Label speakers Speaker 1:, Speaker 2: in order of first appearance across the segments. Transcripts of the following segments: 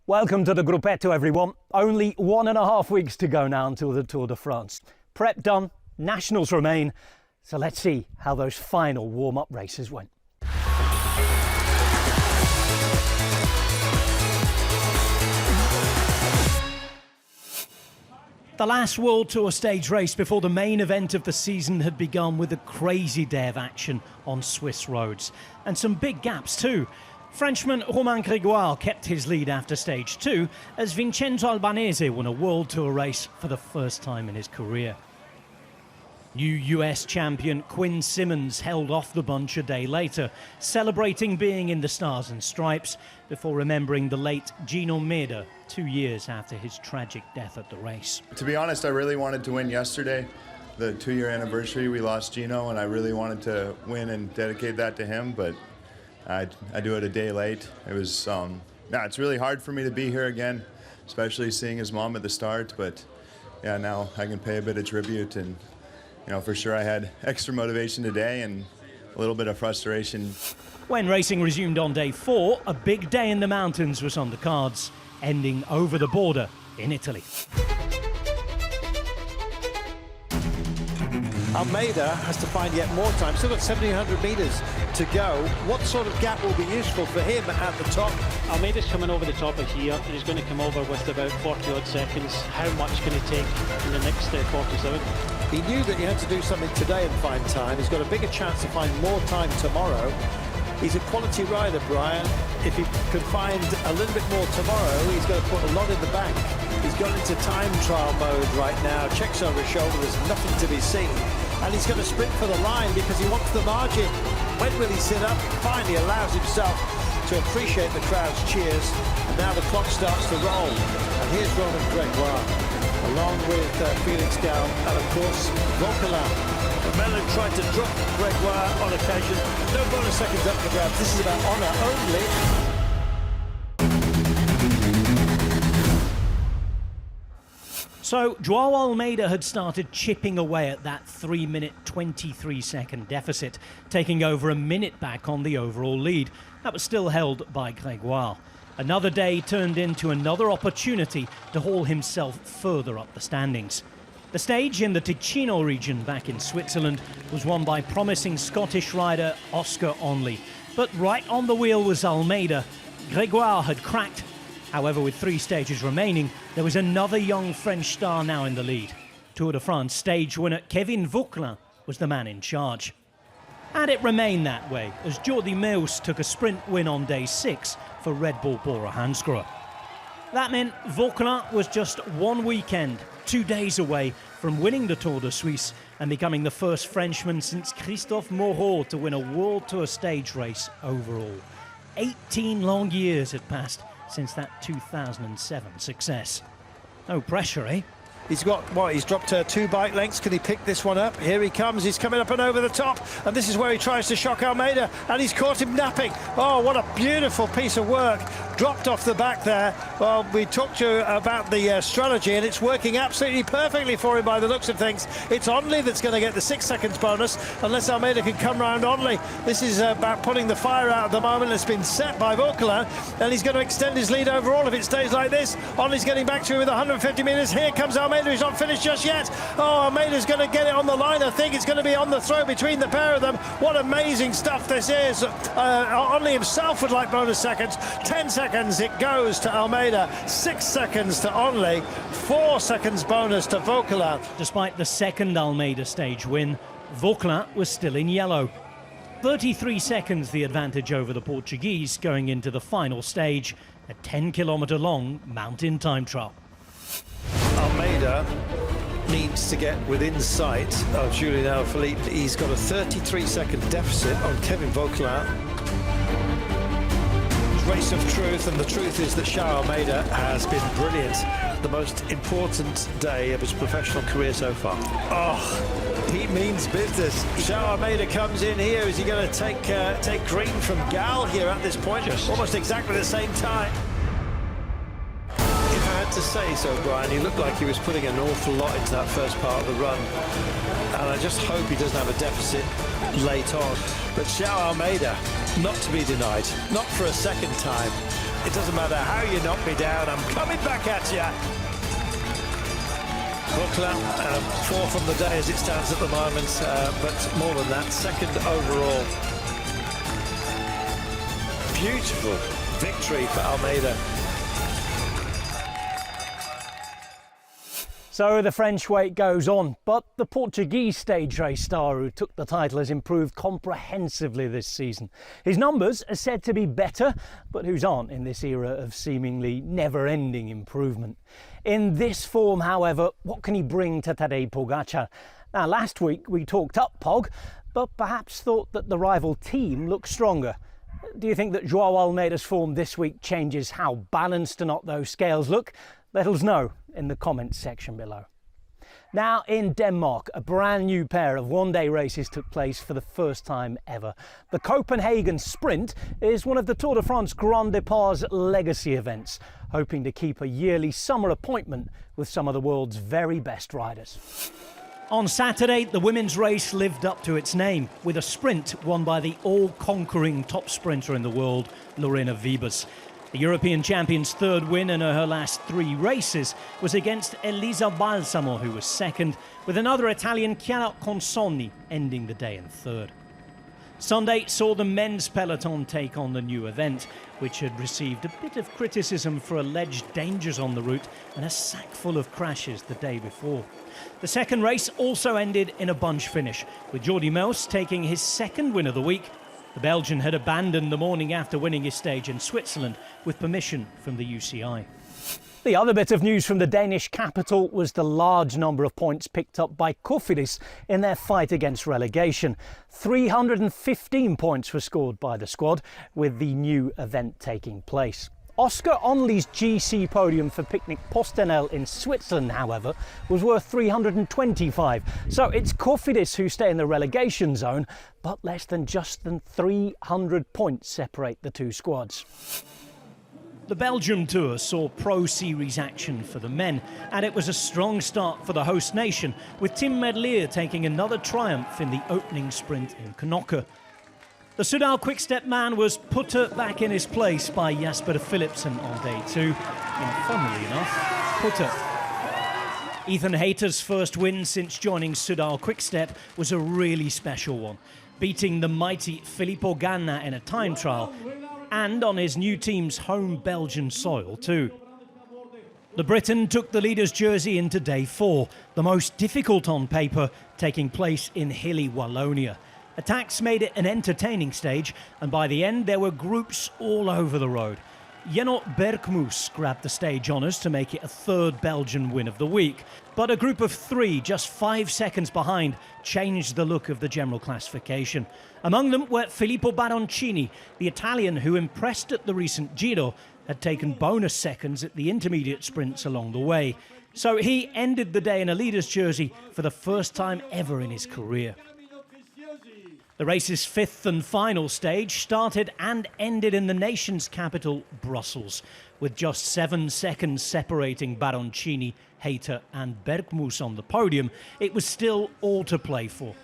Speaker 1: Welcome to the Gruppetto, everyone. Only 1.5 weeks to go now until the Tour de France. Prep done, nationals remain, so let's see how those final warm-up races went. The last World Tour stage race before the main event of the season had begun with a crazy day of action on Swiss roads. And some big gaps too. Frenchman Romain Grégoire kept his lead after stage 2 as Vincenzo Albanese won a World Tour race for the first time in his career. New US champion Quinn Simmons held off the bunch a day later, celebrating being in the Stars and Stripes before remembering the late João Almeida 2 years after his tragic death at the race.
Speaker 2: To be honest, I really wanted to win yesterday. The 2-year anniversary, we lost Gino, and I really wanted to win and dedicate that to him, but I do it a day late. It was, it's really hard for me to be here again, especially seeing his mom at the start, but yeah, now I can pay a bit of tribute, and you know, for sure I had extra motivation today and a little bit of frustration.
Speaker 1: When racing resumed on day 4, a big day in the mountains was on the cards, ending over the border in Italy.
Speaker 3: Almeida has to find yet more time. Still got 1,700 metres to go. What sort of gap will be useful for him at the top?
Speaker 4: Almeida's coming over the top of here, and he's going to come over with about 40-odd seconds. How much can he take in the next 47?
Speaker 3: He knew that he had to do something today and find time. He's got a bigger chance to find more time tomorrow. He's a quality rider, Brian. If he could find a little bit more tomorrow, he's going to put a lot in the bank. He's gone into time trial mode right now. Checks over his shoulder, there's nothing to be seen. And he's going to sprint for the line because he wants the margin. When will he sit up? Finally allows himself to appreciate the crowd's cheers. And now the clock starts to roll. And here's Romain Grégoire, along with Felix Gall, and of course, Vauquelin. Mellon tried to drop Grégoire on occasion. No bonus seconds up for grabs. This is about honour only.
Speaker 1: So, João Almeida had started chipping away at that 3-minute 23-second deficit, taking over a minute back on the overall lead. That was still held by Grégoire. Another day turned into another opportunity to haul himself further up the standings. The stage in the Ticino region back in Switzerland was won by promising Scottish rider Oscar Onley. But right on the wheel was Almeida. Grégoire had cracked. However, with 3 stages remaining, there was another young French star now in the lead. Tour de France stage winner Kevin Vauquelin was the man in charge. And it remained that way as Jordi Meeus took a sprint win on day 6 for Red Bull Bora Hansgrohe. That meant Vauquelin was just 1 weekend, 2 days away from winning the Tour de Suisse and becoming the first Frenchman since Christophe Moreau to win a World Tour stage race overall. 18 long years had passed since that 2007 success. No pressure, eh?
Speaker 3: He's got, he's dropped 2 bike lengths. Can he pick this one up? Here he comes, he's coming up and over the top. And this is where he tries to shock Almeida. And he's caught him napping. Oh, what a beautiful piece of work. Dropped off the back there. Well, we talked to you about the strategy, and it's working absolutely perfectly for him by the looks of things. It's Onley that's going to get the 6 seconds bonus, unless Almeida can come round Onley. This is about putting the fire out at the moment. It's been set by Vauquelin, and he's going to extend his lead overall if it stays like this. Onley's getting back to him with 150 metres. Here comes Almeida. He's not finished just yet. Oh, Almeida's going to get it on the line. I think it's going to be on the throw between the pair of them. What amazing stuff this is. Only himself would like bonus seconds. 10 seconds it goes to Almeida. 6 seconds to Onley. 4 seconds bonus to Vauquelin.
Speaker 1: Despite the second Almeida stage win, Vauquelin was still in yellow. 33 seconds the advantage over the Portuguese going into the final stage, a 10-kilometre long mountain time trial.
Speaker 3: Almeida needs to get within sight of Julian Alaphilippe. He's got a 33-second deficit on Kevin Vauquelin. Race of truth, and the truth is that João Almeida has been brilliant. The most important day of his professional career so far. Oh, he means business. João Almeida comes in here. Is he going to take green from Gall here at this point? Almost exactly the same time. To say so, Brian, he looked like he was putting an awful lot into that first part of the run, and I just hope he doesn't have a deficit late on. But João Almeida, not to be denied, not for a second time. It doesn't matter how you knock me down, I'm coming back at you. Buckler, fourth on the day as it stands at the moment, but more than that, second overall. Beautiful victory for Almeida.
Speaker 1: So the French wait goes on, but the Portuguese stage race star who took the title has improved comprehensively this season. His numbers are said to be better, but whose aren't in this era of seemingly never-ending improvement. In this form, however, what can he bring to Tadej Pogačar? Now, last week we talked up Pog, but perhaps thought that the rival team looked stronger. Do you think that João Almeida's form this week changes how balanced or not those scales look? Let us know in the comments section below. Now in Denmark, a brand new pair of one-day races took place for the first time ever. The Copenhagen Sprint is one of the Tour de France Grand Depart's legacy events, hoping to keep a yearly summer appointment with some of the world's very best riders. On Saturday, the women's race lived up to its name, with a sprint won by the all-conquering top sprinter in the world, Lorena Wiebes. The European champion's third win in her last 3 races was against Elisa Balsamo, who was second, with another Italian, Chiara Consonni, ending the day in third. Sunday saw the men's peloton take on the new event, which had received a bit of criticism for alleged dangers on the route and a sack full of crashes the day before. The second race also ended in a bunch finish, with Jordi Meus taking his second win of the week. The Belgian had abandoned the morning after winning his stage in Switzerland with permission from the UCI. The other bit of news from the Danish capital was the large number of points picked up by Cofidis in their fight against relegation. 315 points were scored by the squad, with the new event taking place. Oscar Onley's GC podium for Picnic Postenel in Switzerland, however, was worth 325. So it's Cofidis who stay in the relegation zone, but less than 300 points separate the two squads. The Belgium Tour saw Pro Series action for the men, and it was a strong start for the host nation, with Tim Merlier taking another triumph in the opening sprint in Knokke. The Soudal-QuickStep man was put back in his place by Jasper Philipsen on day 2, and funnily enough, Putter. Ethan Hayter's first win since joining Soudal-QuickStep was a really special one, beating the mighty Filippo Ganna in a time trial, and on his new team's home Belgian soil too. The Briton took the leader's jersey into day 4, the most difficult on paper, taking place in hilly Wallonia. Attacks made it an entertaining stage, and by the end there were groups all over the road. Jenot Bergmoes grabbed the stage honours to make it a third Belgian win of the week, but a group of 3, just 5 seconds behind, changed the look of the general classification. Among them were Filippo Baroncini, the Italian who impressed at the recent Giro, had taken bonus seconds at the intermediate sprints along the way. So he ended the day in a leader's jersey for the first time ever in his career. The race's 5th and final stage started and ended in the nation's capital, Brussels, with just 7 seconds separating Baroncini, Hayter and Bergmoes on the podium. It was still all to play for.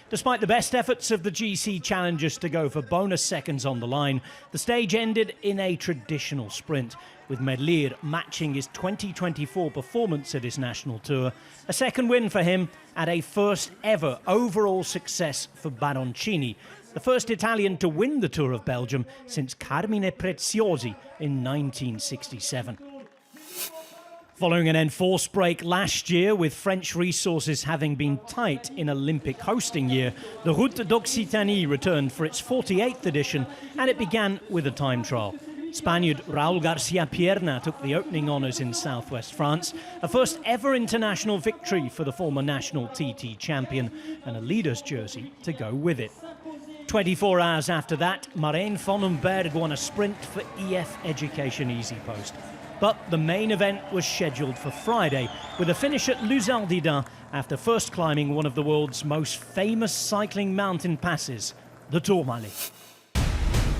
Speaker 1: Despite the best efforts of the GC challengers to go for bonus seconds on the line, the stage ended in a traditional sprint, with Merlier matching his 2024 performance at his national tour. A second win for him and a first ever overall success for Baroncini, the first Italian to win the Tour of Belgium since Carmine Preziosi in 1967. Following an enforced break last year, with French resources having been tight in Olympic hosting year, the Route d'Occitanie returned for its 48th edition, and it began with a time trial. Spaniard Raúl García Pierna took the opening honours in southwest France, a first ever international victory for the former national TT champion, and a leader's jersey to go with it. 24 hours after that, Marijn van den Berg won a sprint for EF Education Easy Post. But the main event was scheduled for Friday, with a finish at Luzardida after first climbing one of the world's most famous cycling mountain passes, the Tourmalet.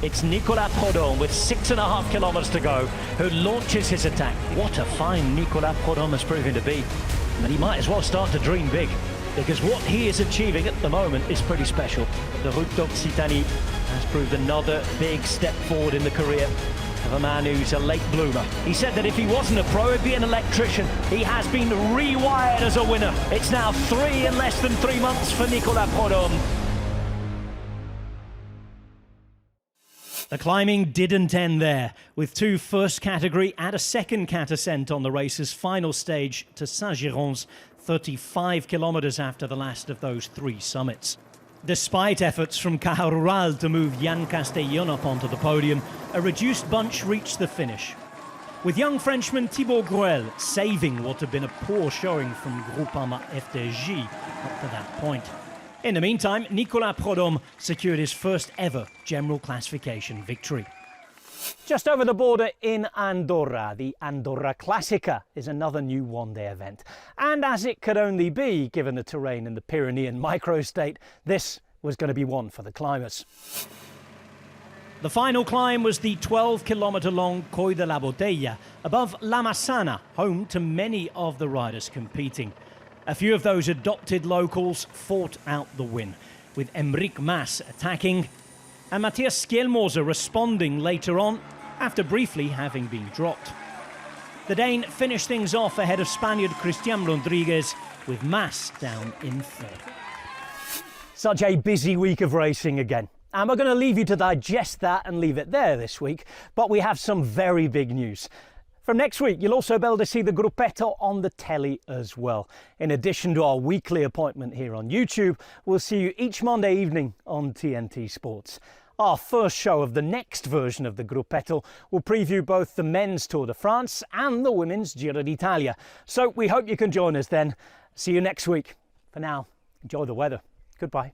Speaker 1: It's Nicolas Prudhomme with 6.5 kilometres to go who launches his attack. What a find Nicolas Prudhomme is proving to be. And he might as well start to dream big, because what he is achieving at the moment is pretty special. The Route d'Occitanie has proved another big step forward in the career. of a man who's a late bloomer. He said that if he wasn't a pro, he'd be an electrician. He has been rewired as a winner. It's now 3 in less than 3 months for Nicolas Prudhomme. The climbing didn't end there, with 2 first category and a second cat ascent on the race's final stage to Saint-Girons, 35 kilometres after the last of those 3 summits. Despite efforts from Caja Rural to move Jan Castellón up onto the podium, a reduced bunch reached the finish, with young Frenchman Thibaut Gruel saving what had been a poor showing from Groupama FDJ up to that point. In the meantime, Nicolas Prudhomme secured his first ever general classification victory. Just over the border in Andorra, the Andorra Clàssica is another new one-day event. And as it could only be, given the terrain in the Pyrenean microstate, this was going to be one for the climbers. The final climb was the 12-kilometre-long Coll de la Botella, above La Massana, home to many of the riders competing. A few of those adopted locals fought out the win, with Enric Mas attacking and Matthias Skjelmoser responding later on after briefly having been dropped. The Dane finished things off ahead of Spaniard Cristian Rodriguez, with Mas down in 3rd. Such a busy week of racing again. And we're going to leave you to digest that and leave it there this week, but we have some very big news. From next week, you'll also be able to see the Gruppetto on the telly as well. In addition to our weekly appointment here on YouTube, we'll see you each Monday evening on TNT Sports. Our first show of the next version of the Gruppetto will preview both the men's Tour de France and the women's Giro D'Italia. So we hope you can join us then. See you next week. For now, enjoy the weather. Goodbye.